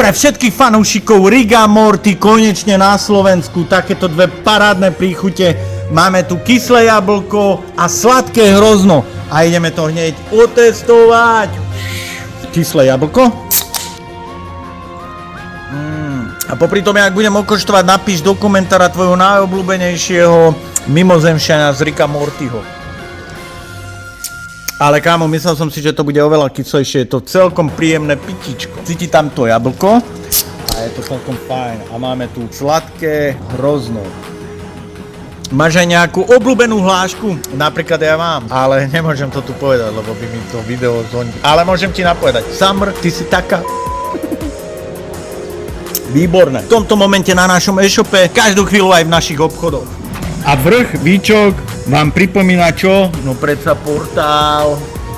pre všetkých fanúšikov Riga Morty konečne na Slovensku takéto dve parádne príchute. Máme tu kyslé jablko a sladké hrozno. A ideme to hneď otestovať. Kyslé jablko. A popri tom, ak budem okoštovať, napíš do komentára tvojho najobľúbenejšieho mimozemšťana z Ricka Mortyho. Ale kámo, myslel som si, že to bude oveľa kyslejšie, je to celkom príjemné pitičko. Cíti tam to jablko a je to celkom fajn. A máme tu sladké hrozno. Máš aj nejakú obľúbenú hlášku? Napríklad ja mám, ale nemôžem to tu povedať, lebo by mi to video zhonilo. Ale môžem ti napovedať. Summer, ty si taká... Výborné. V tomto momente na našom e-shope, každú chvíľu aj v našich obchodoch. A vrch, výčok vám pripomína čo? No predsa portál